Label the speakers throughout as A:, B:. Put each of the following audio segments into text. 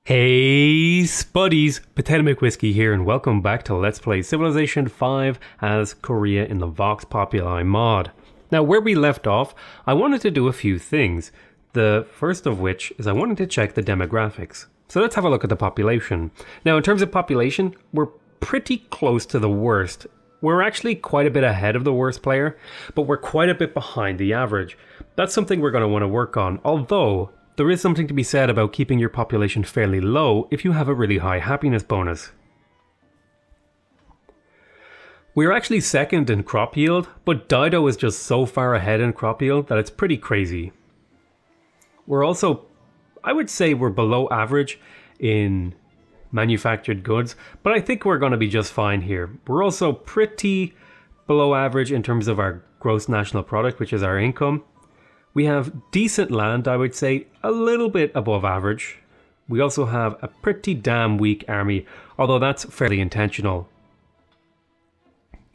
A: Hey spuddies, PotatoMcWhiskey here and welcome back to Let's Play Civilization 5 as Korea in the Vox Populi mod. Now where we left off, I wanted to do a few things. The first of which is I wanted to check the demographics. So let's have a look at the population. Now in terms of population, we're pretty close to the worst. We're actually quite a bit ahead of the worst player, but we're quite a bit behind the average. That's something we're going to want to work on, although there is something to be said about keeping your population fairly low if you have a really high happiness bonus. We're actually second in crop yield, but Dido is just so far ahead in crop yield that it's pretty crazy. We're also, I would say we're below average in manufactured goods, but I think we're going to be just fine here. We're also pretty below average in terms of our gross national product, which is our income. We have decent land, I would say, a little bit above average. We also have a pretty damn weak army, although that's fairly intentional.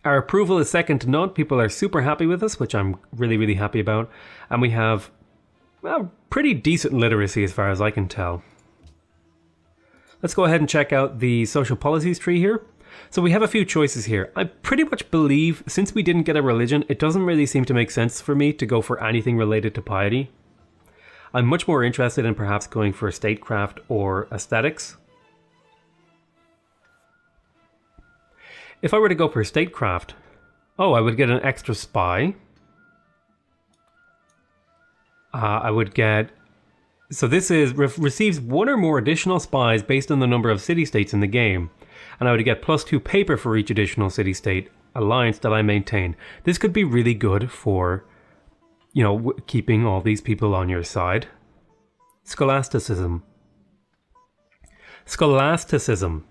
A: Our approval is second to none. People are super happy with us, which I'm really happy about. And we have, well, pretty decent literacy as far as I can tell. Let's go ahead and check out the social policies tree here. So we have a few choices here. I pretty much believe, since we didn't get a religion, it doesn't really seem to make sense for me to go for anything related to piety. I'm much more interested in perhaps going for statecraft or aesthetics. If I were to go for statecraft, I would get an extra spy. I would get... So this is receives one or more additional spies based on the number of city-states in the game. And I would get +2 paper for each additional city-state alliance that I maintain. This could be really good for, you know, keeping all these people on your side. Scholasticism. Scholasticism.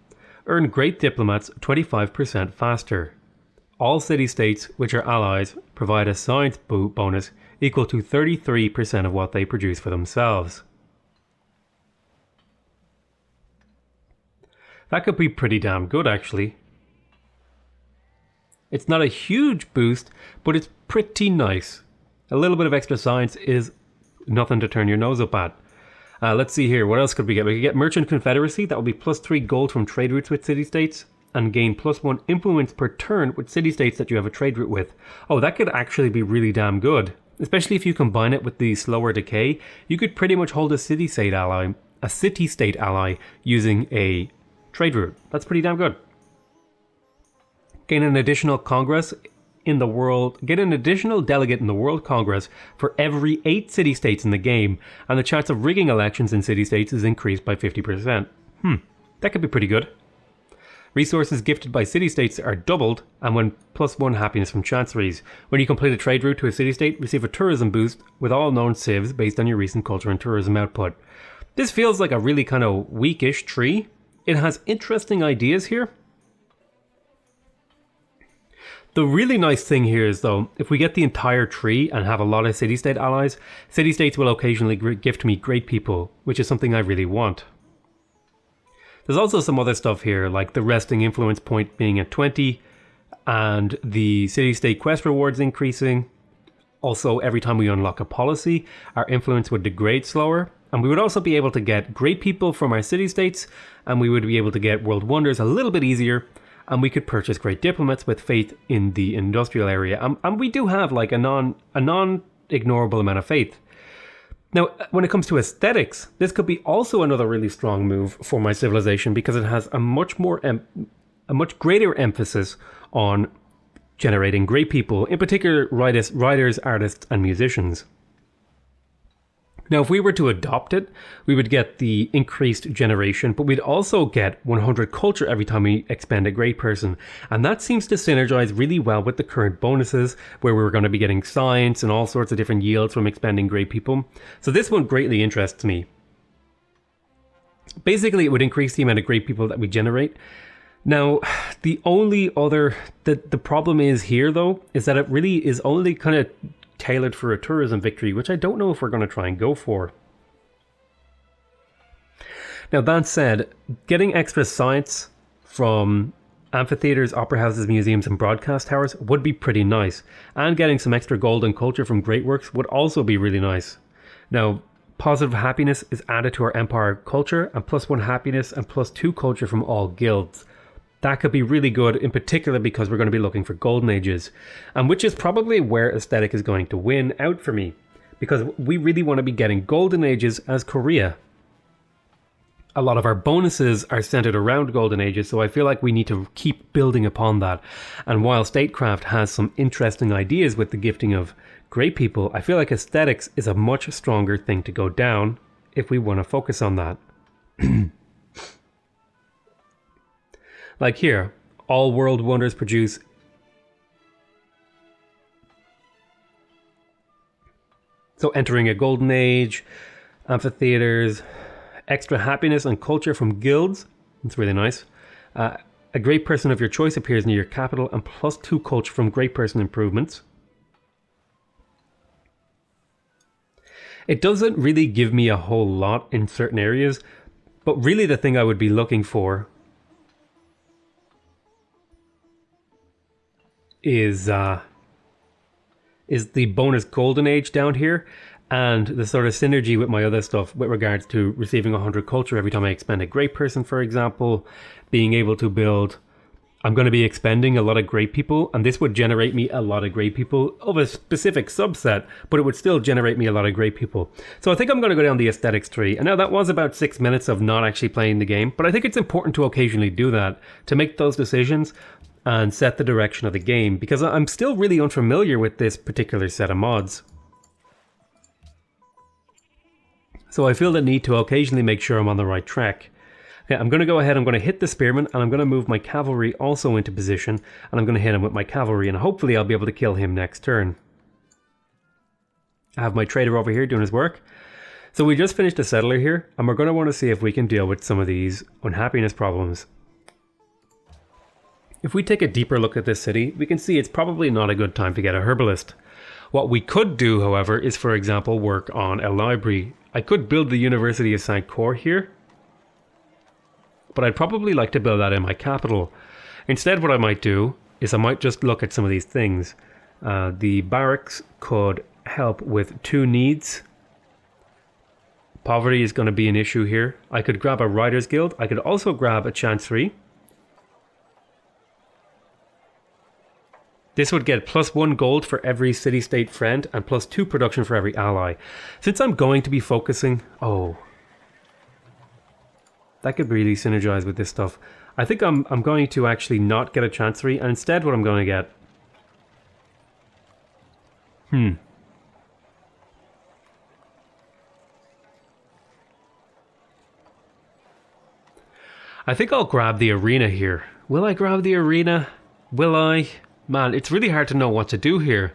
A: Earn great diplomats 25% faster. All city-states which are allies provide a science bonus equal to 33% of what they produce for themselves. That could be pretty damn good, actually. It's not a huge boost, but it's pretty nice. A little bit of extra science is nothing to turn your nose up at. Let's see here, what else could we get? We could get Merchant Confederacy, that will be +3 gold from trade routes with city-states, and gain +1 influence per turn with city-states that you have a trade route with. Oh, that could actually be really damn good. Especially if you combine it with the slower decay, you could pretty much hold a city-state ally using a trade route. That's pretty damn good. Gain an additional Congress in the world. Get an additional delegate in the World Congress for every 8 city-states in the game, and the chance of rigging elections in city-states is increased by 50%. That could be pretty good. Resources gifted by city-states are doubled, and when +1 happiness from chanceries. When you complete a trade route to a city-state, receive a tourism boost with all known civs based on your recent culture and tourism output. This feels like a really kind of weakish tree. It has interesting ideas here. The really nice thing here is, though, if we get the entire tree and have a lot of city-state allies, city-states will occasionally gift me great people, which is something I really want. There's also some other stuff here, like the resting influence point being at 20, and the city-state quest rewards increasing. Also, every time we unlock a policy, our influence would degrade slower. And we would also be able to get great people from our city-states, and we would be able to get world wonders a little bit easier, and we could purchase great diplomats with faith in the industrial area. And we do have like a non-ignorable amount of faith. Now, when it comes to aesthetics, this could be also another really strong move for my civilization because it has a much greater emphasis on generating great people, in particular writers, artists, and musicians. Now, if we were to adopt it, we would get the increased generation, but we'd also get 100 culture every time we expend a great person. And that seems to synergize really well with the current bonuses, where we're going to be getting science and all sorts of different yields from expending great people. So this one greatly interests me. Basically, it would increase the amount of great people that we generate. Now, the problem is here, though, is that it really is only kind of tailored for a tourism victory, which I don't know if we're going to try and go for. Now that said, getting extra science from amphitheaters, opera houses, museums, and broadcast towers would be pretty nice, and getting some extra gold and culture from great works would also be really nice. Now, Positive happiness is added to our empire culture, and +1 happiness and +2 culture from all guilds. That could be really good, in particular because we're going to be looking for golden ages, and which is probably where aesthetic is going to win out for me, because we really want to be getting golden ages as Korea. A lot of our bonuses are centered around golden ages, so I feel like we need to keep building upon that. And while statecraft has some interesting ideas with the gifting of great people, I feel like aesthetics is a much stronger thing to go down if we want to focus on that. Like here, all world wonders produce so entering a golden age, amphitheaters, extra happiness and culture from guilds. That's really nice. A great person of your choice appears near your capital, and +2 culture from great person improvements. It doesn't really give me a whole lot in certain areas, but really the thing I would be looking for is the bonus golden age down here, and the sort of synergy with my other stuff with regards to receiving 100 culture every time I expend a great person, for example, being able to build. I'm going to be expending a lot of great people, and this would generate me a lot of great people of a specific subset, but it would still generate me a lot of great people. So I think I'm going to go down the aesthetics tree. And now that was about 6 minutes of not actually playing the game, but I think it's important to occasionally do that, to make those decisions and set the direction of the game, because I'm still really unfamiliar with this particular set of mods. So I feel the need to occasionally make sure I'm on the right track. Okay, I'm going to go ahead, I'm going to hit the spearman, and I'm going to move my cavalry also into position, and I'm going to hit him with my cavalry, and hopefully I'll be able to kill him next turn. I have my trader over here doing his work. So we just finished a settler here, and we're going to want to see if we can deal with some of these unhappiness problems. If we take a deeper look at this city, we can see it's probably not a good time to get a herbalist. What we could do, however, is, for example, work on a library. I could build the University of St. Cor here, but I'd probably like to build that in my capital. Instead, what I might do is I might just look at some of these things. The barracks could help with 2 needs. Poverty is going to be an issue here. I could grab a Writers Guild. I could also grab a Chancery. This would get +1 gold for every city-state friend and +2 production for every ally. Since I'm going to be focusing... Oh. That could really synergize with this stuff. I think I'm going to actually not get a Chancery, and instead what I'm going to get... I think I'll grab the arena here. Will I grab the arena? Will I? Man, it's really hard to know what to do here.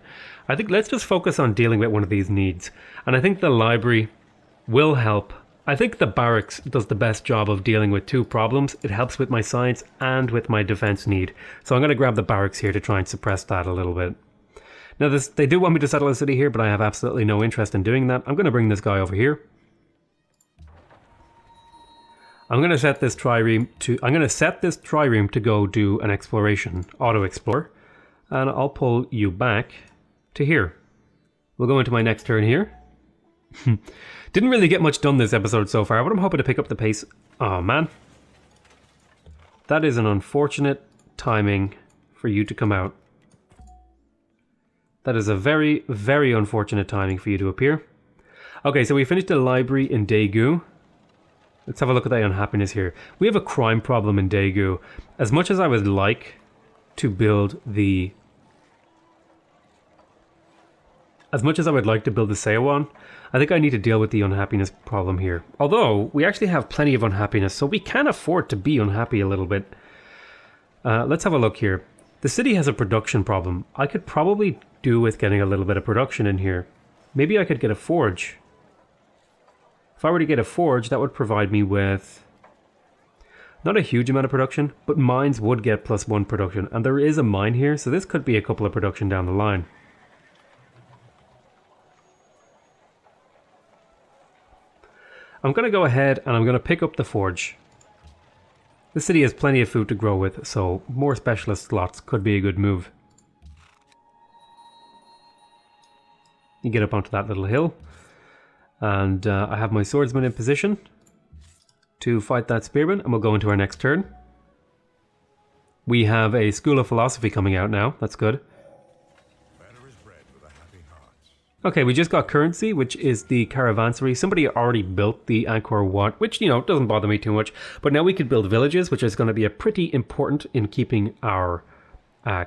A: I think let's just focus on dealing with one of these needs. And I think the library will help. I think the barracks does the best job of dealing with 2 problems. It helps with my science and with my defense need. So I'm going to grab the barracks here to try and suppress that a little bit. Now they do want me to settle a city here, but I have absolutely no interest in doing that. I'm going to bring this guy over here. I'm going to set this trireme to go do an exploration, auto explore. And I'll pull you back to here. We'll go into my next turn here. Didn't really get much done this episode so far, but I'm hoping to pick up the pace. Oh man. That is an unfortunate timing for you to come out. That is a very, very unfortunate timing for you to appear. Okay, so we finished the library in Daegu. Let's have a look at the unhappiness here. We have a crime problem in Daegu. As much as I would like to build the... Seowon, I think I need to deal with the unhappiness problem here. Although, we actually have plenty of unhappiness, so we can afford to be unhappy a little bit. Let's have a look here. The city has a production problem. I could probably do with getting a little bit of production in here. Maybe I could get a forge. If I were to get a forge, that would provide me with... not a huge amount of production, but mines would get +1 production. And there is a mine here, so this could be a couple of production down the line. I'm going to go ahead and I'm going to pick up the forge. The city has plenty of food to grow with, so more specialist slots could be a good move. You get up onto that little hill. And I have my swordsman in position to fight that spearman, and we'll go into our next turn. We have a School of Philosophy coming out now. That's good. Okay, we just got currency, which is the caravansary. Somebody already built the Angkor Wat, which, you know, doesn't bother me too much. But now we could build villages, which is going to be a pretty important in keeping our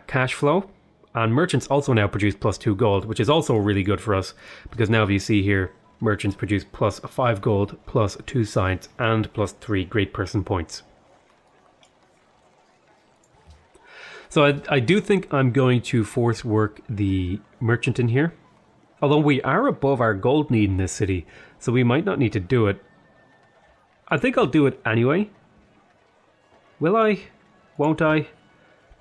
A: cash flow. And merchants also now produce +2 gold, which is also really good for us. Because now if you see here, merchants produce +5 gold, +2 science, and +3 great person points. So I do think I'm going to force work the merchant in here. Although we are above our gold need in this city, so we might not need to do it. I think I'll do it anyway. Will I? Won't I?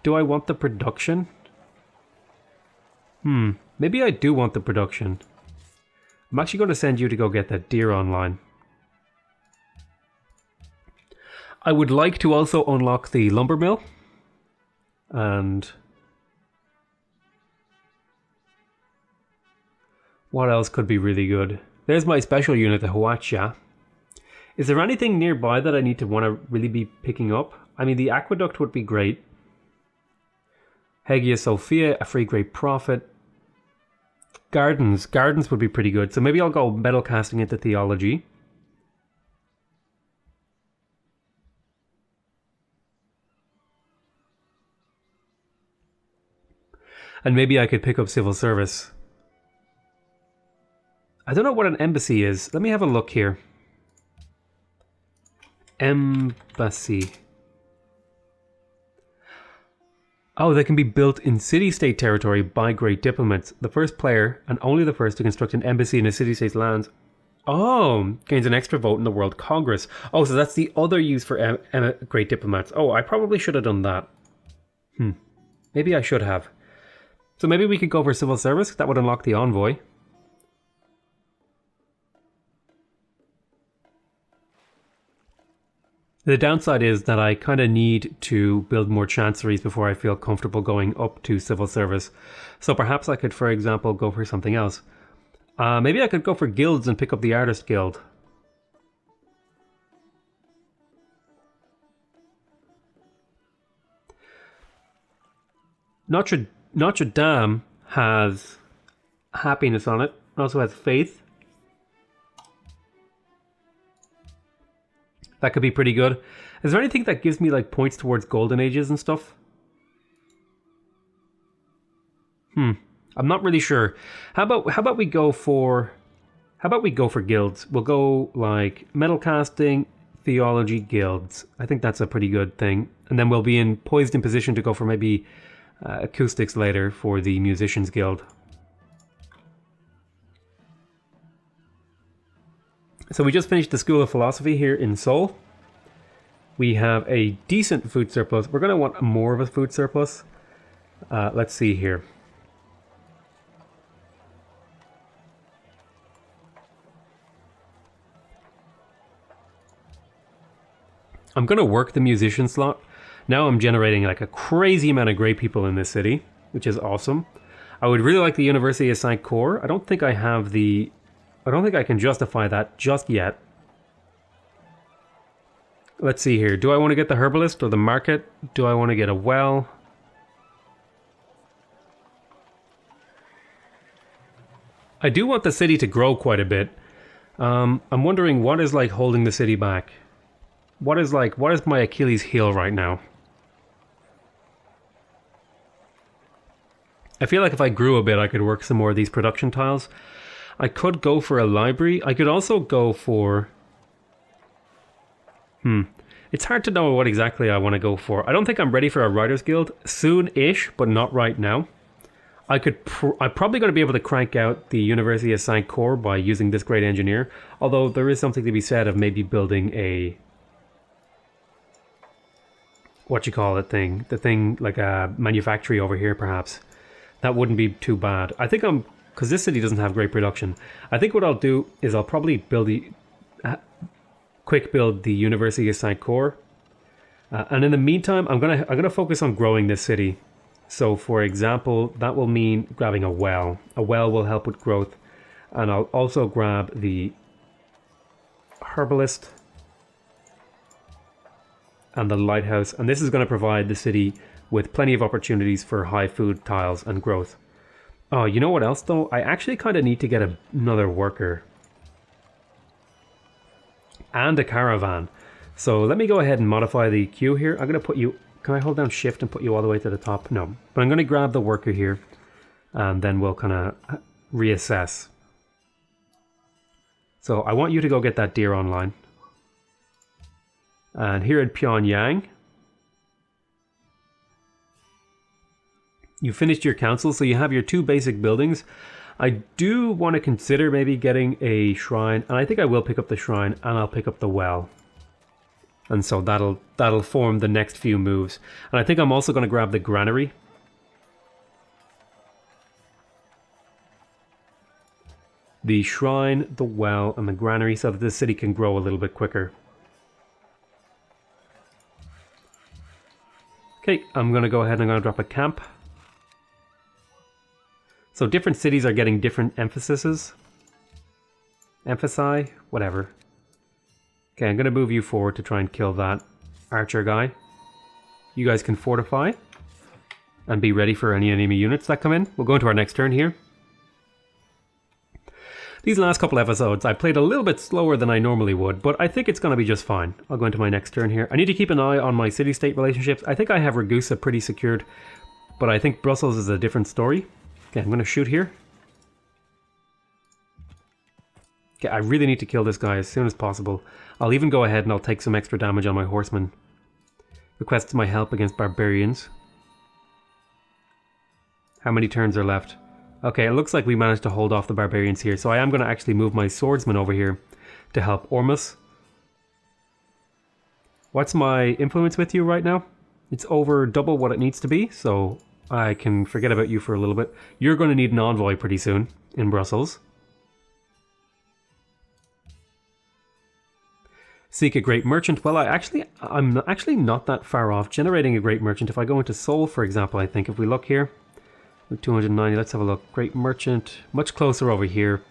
A: Do I want the production? Maybe I do want the production. I'm actually going to send you to go get that deer online. I would like to also unlock the lumber mill. And what else could be really good? There's my special unit, the Huacha. Is there anything nearby that I need to want to really be picking up? I mean, the aqueduct would be great. Hagia Sophia, a free great prophet. Gardens would be pretty good. So maybe I'll go metal casting into theology. And maybe I could pick up civil service. I don't know what an embassy is. Let me have a look here. Embassy. Oh, they can be built in city-state territory by great diplomats. The first player, and only the first, to construct an embassy in a city-state's lands. Oh, gains an extra vote in the World Congress. Oh, so that's the other use for great diplomats. Oh, I probably should have done that. Maybe I should have. So maybe we could go for civil service. That would unlock the envoy. The downside is that I kind of need to build more chanceries before I feel comfortable going up to civil service. So perhaps I could, for example, go for something else. Maybe I could go for guilds and pick up the Artist Guild. Notre Dame has happiness on it. It also has faith. That could be pretty good. Is there anything that gives me like points towards golden ages and stuff? I'm not really sure. How about we go for guilds? We'll go like metal casting, theology, guilds. I think that's a pretty good thing. And then we'll be poised in position to go for maybe acoustics later for the musicians guild. So we just finished the School of Philosophy here in Seoul. We have a decent food surplus. We're going to want more of a food surplus. Let's see here. I'm going to work the musician slot. Now I'm generating like a crazy amount of great people in this city, which is awesome. I would really like the University of Saint Cor. I don't think I can justify that just yet. Let's see here. Do I want to get the herbalist or the market? Do I want to get a well? I do want the city to grow quite a bit. I'm wondering what is like holding the city back. What is my Achilles heel right now? I feel like if I grew a bit, I could work some more of these production tiles. I could go for a library. I could also go for... It's hard to know what exactly I want to go for. I don't think I'm ready for a writer's guild. Soon-ish, but not right now. I'm probably going to be able to crank out the University of Saint Cor by using this great engineer. Although there is something to be said of maybe building a... thing. The thing like a manufactory over here, perhaps. That wouldn't be too bad. I think because this city doesn't have great production. I think what I'll do is I'll probably build quick build the University of Saint Cor, and in the meantime, I'm gonna focus on growing this city. So, for example, that will mean grabbing a well. A well will help with growth, and I'll also grab the herbalist and the lighthouse. And this is going to provide the city with plenty of opportunities for high food tiles and growth. Oh, you know what else though? I actually kind of need to get another worker. And a caravan. So let me go ahead and modify the queue here. I'm going to put you... Can I hold down shift and put you all the way to the top? No. But I'm going to grab the worker here. And then we'll kind of reassess. So I want you to go get that deer online. And here in Pyongyang, you finished your council, so you have your 2 basic buildings. I do want to consider maybe getting a shrine, and I think I will pick up the shrine, and I'll pick up the well. And so that'll form the next few moves. And I think I'm also going to grab the granary. The shrine, the well, and the granary, so that this city can grow a little bit quicker. Okay, I'm going to go ahead and I'm going to drop a camp. So different cities are getting different emphases. Emphasize, whatever. Okay, I'm going to move you forward to try and kill that archer guy. You guys can fortify and be ready for any enemy units that come in. We'll go into our next turn here. These last couple episodes, I played a little bit slower than I normally would, but I think it's going to be just fine. I'll go into my next turn here. I need to keep an eye on my city-state relationships. I think I have Ragusa pretty secured, but I think Brussels is a different story. Okay, I'm going to shoot here. Okay, I really need to kill this guy as soon as possible. I'll even go ahead and I'll take some extra damage on my horsemen. Requests my help against barbarians. How many turns are left? Okay, it looks like we managed to hold off the barbarians here, so I am going to actually move my swordsman over here to help Ormus. What's my influence with you right now? It's over double what it needs to be, so I can forget about you for a little bit. You're going to need an envoy pretty soon in Brussels. Seek a great merchant. Well, I'm actually not that far off generating a great merchant. If I go into Seoul, for example, I think if we look here, 290, let's have a look. Great merchant, much closer over here.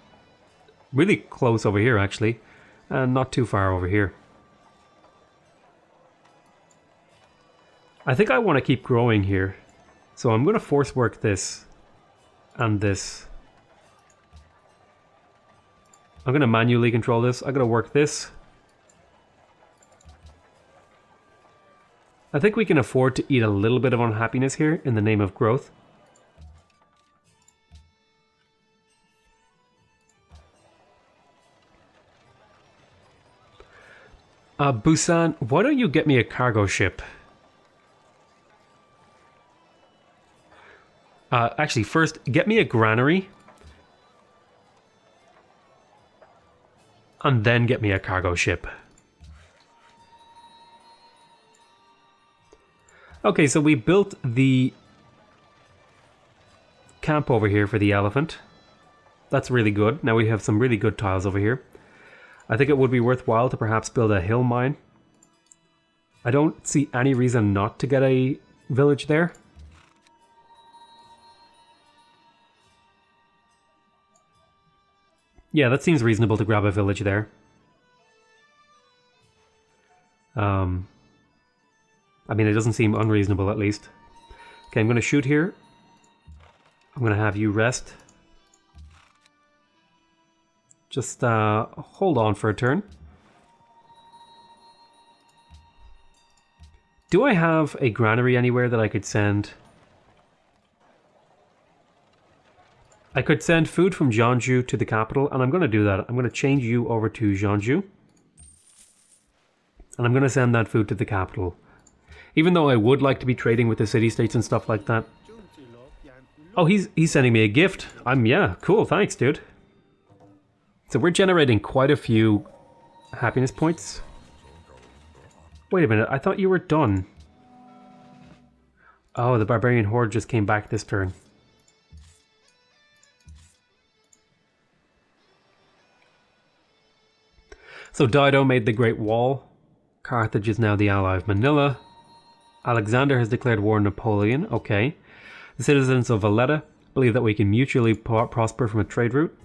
A: Really close over here, actually. And not too far over here. I think I want to keep growing here. So I'm going to force work this and this. I'm going to manually control this. I'm going to work this. I think we can afford to eat a little bit of unhappiness here in the name of growth. Busan, why don't you get me a cargo ship? Actually, first, get me a granary. And then get me a cargo ship. Okay, so we built the camp over here for the elephant. That's really good. Now we have some really good tiles over here. I think it would be worthwhile to perhaps build a hill mine. I don't see any reason not to get a village there. Yeah, that seems reasonable to grab a village there. I mean, it doesn't seem unreasonable at least. Okay, I'm going to shoot here. I'm going to have you rest. Just hold on for a turn. Do I have a granary anywhere that I could send? I could send food from Jeonju to the capital, and I'm going to do that. I'm going to change you over to Jeonju. And I'm going to send that food to the capital. Even though I would like to be trading with the city-states and stuff like that. Oh, he's sending me a gift. Yeah, cool, thanks, dude. So we're generating quite a few happiness points. Wait a minute, I thought you were done. Oh, the barbarian horde just came back this turn. So Dido made the Great Wall. Carthage is now the ally of Manila. Alexander has declared war on Napoleon. Okay. The citizens of Valletta believe that we can mutually prosper from a trade route.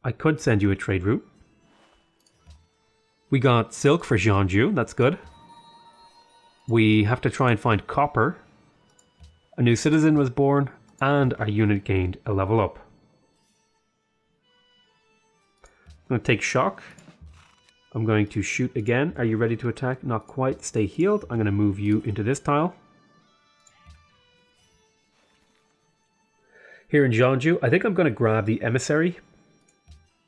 A: I could send you a trade route. We got silk for Jeonju, that's good. We have to try and find copper. A new citizen was born, and our unit gained a level up. I'm going to take shock. I'm going to shoot again. Are you ready to attack? Not quite. Stay healed. I'm going to move you into this tile. Here in Jeonju, I think I'm going to grab the emissary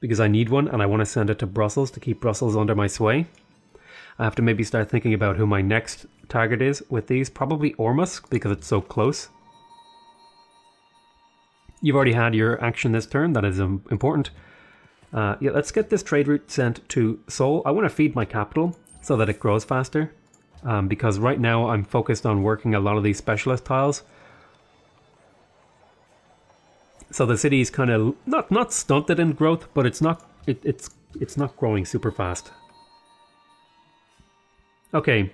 A: because I need one and I want to send it to Brussels to keep Brussels under my sway. I have to maybe start thinking about who my next target is with these. Probably Ormusk because it's so close. You've already had your action this turn. That is important. Yeah, let's get this trade route sent to Seoul. I want to feed my capital so that it grows faster. Because right now I'm focused on working a lot of these specialist tiles. So the city is kind of not stunted in growth, but it's not growing super fast. Okay.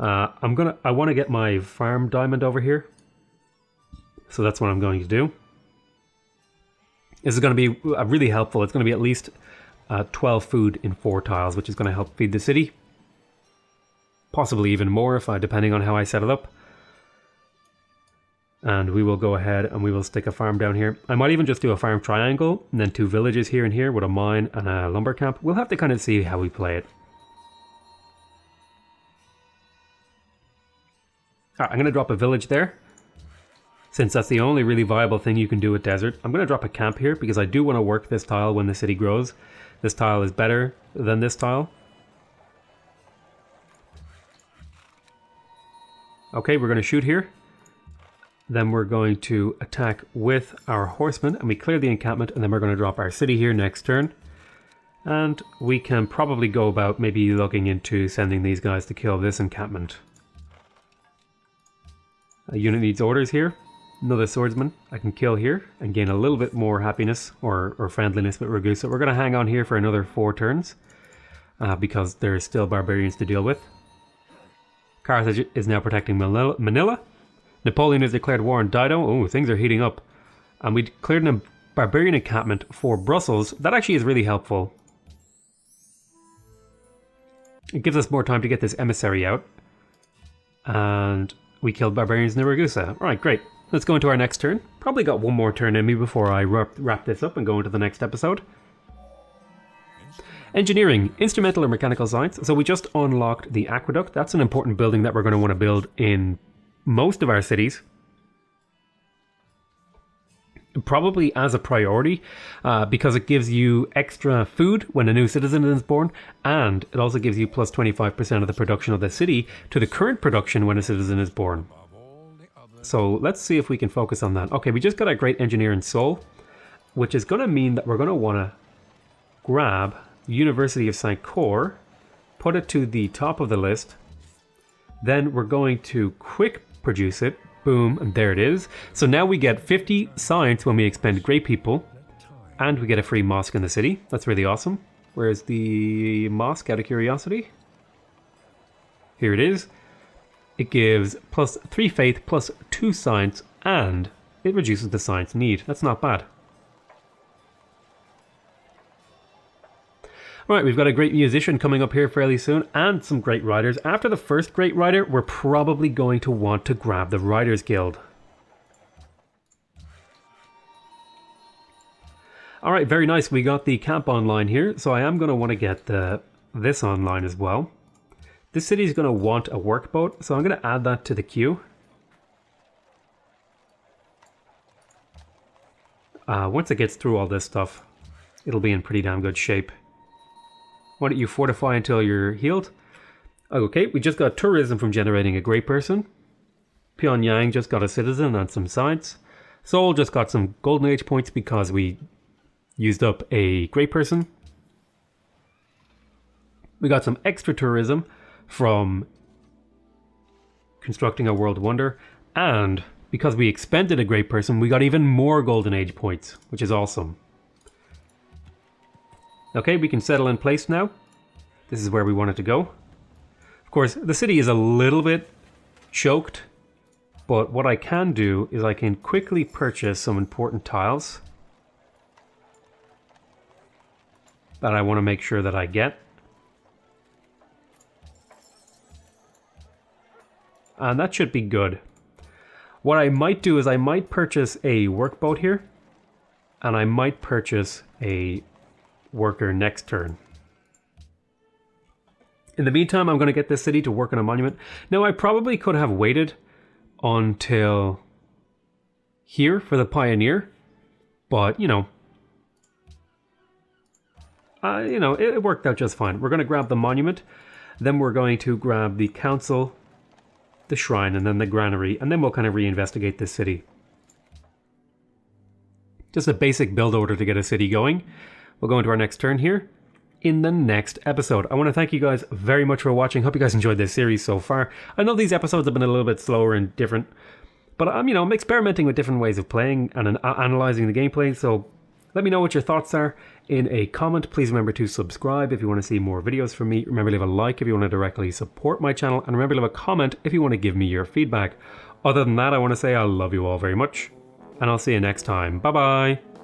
A: I want to get my farm diamond over here. So that's what I'm going to do. This is going to be really helpful. It's going to be at least 12 food in 4 tiles, which is going to help feed the city. Possibly even more depending on how I set it up. And we will go ahead and we will stick a farm down here. I might even just do a farm triangle and then 2 villages here and here with a mine and a lumber camp. We'll have to kind of see how we play it. Alright, I'm going to drop a village there. Since that's the only really viable thing you can do with desert. I'm going to drop a camp here because I do want to work this tile when the city grows. This tile is better than this tile. Okay, we're going to shoot here. Then we're going to attack with our horsemen and we clear the encampment and then we're going to drop our city here next turn. And we can probably go about maybe looking into sending these guys to kill this encampment. A unit needs orders here. Another swordsman I can kill here and gain a little bit more happiness or friendliness with Ragusa. We're going to hang on here for another 4 turns because there's still barbarians to deal with. Carthage is now protecting Manila. Napoleon has declared war on Dido. Oh, things are heating up. And we cleared a barbarian encampment for Brussels. That actually is really helpful. It gives us more time to get this emissary out. And we killed barbarians in Ragusa. Alright, great. Let's go into our next turn. Probably got one more turn in me before I wrap this up and go into the next episode. Engineering, instrumental or mechanical science. So we just unlocked the aqueduct. That's an important building that we're going to want to build in most of our cities. Probably as a priority because it gives you extra food when a new citizen is born, and it also gives you plus 25% of the production of the city to the current production when a citizen is born. So let's see if we can focus on that. Okay, we just got a great engineer in Seoul, which is going to mean that we're going to want to grab the University of St. Cor, put it to the top of the list. Then we're going to quick produce it. Boom, and there it is. So now we get 50 science when we expend great people, and we get a free mosque in the city. That's really awesome. Where's the mosque, out of curiosity? Here it is. It gives plus 3 faith, plus 2 science, and it reduces the science need. That's not bad. Right, we've got a great musician coming up here fairly soon, and some great riders. After the first great rider, we're probably going to want to grab the Riders Guild. Alright, very nice. We got the camp online here, so I am going to want to get this online as well. This city is going to want a workboat, so I'm going to add that to the queue. Once it gets through all this stuff, it'll be in pretty damn good shape. Why don't you fortify until you're healed? Okay, we just got tourism from generating a great person. Pyongyang just got a citizen and some science. Seoul just got some golden age points because we used up a great person. We got some extra tourism from constructing a world wonder. And because we expended a great person, we got even more golden age points, which is awesome. Okay, we can settle in place now. This is where we want it to go. Of course, the city is a little bit choked, but what I can do is I can quickly purchase some important tiles that I want to make sure that I get. And that should be good. What I might do is I might purchase a workboat here. And I might purchase a worker next turn. In the meantime, I'm going to get this city to work on a monument. Now, I probably could have waited until here for the pioneer. But, you know, it worked out just fine. We're going to grab the monument. Then we're going to grab the council, the shrine, and then the granary. And then we'll kind of reinvestigate this city. Just a basic build order to get a city going. We'll go into our next turn here in the next episode. I want to thank you guys very much for watching. Hope you guys enjoyed this series so far. I know these episodes have been a little bit slower and different, but I'm experimenting with different ways of playing and analyzing the gameplay. So let me know what your thoughts are in a comment. Please remember to subscribe if you want to see more videos from me. Remember to leave a like if you want to directly support my channel, and remember to leave a comment if you want to give me your feedback. Other than that, I want to say I love you all very much, and I'll see you next time. Bye bye.